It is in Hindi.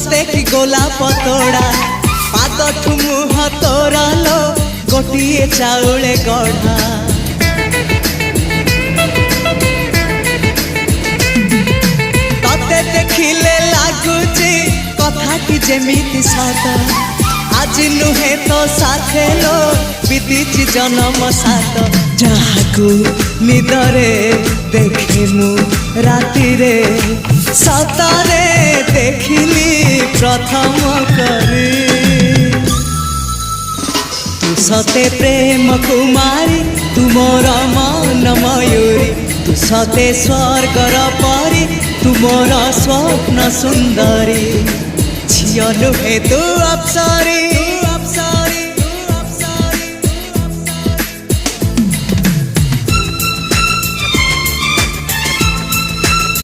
सते कि गोलाप तोड़ा पाद मुह तोरा लो गोटिए चाउले गढ़ा तते देखिले लागुची कथाटी जेमिति सत आज नुहे तो साथे लो बीतीची जन्म सात जहाकू निदरे देखे मु राति रे सतरे देखिली प्रथम करी तू सते प्रेम कुमारी तू मोर मन मयूरी तू सते स्वर्गर परी तू मोर स्वप्न सुंदरी झियो नुहे तू अप्सरी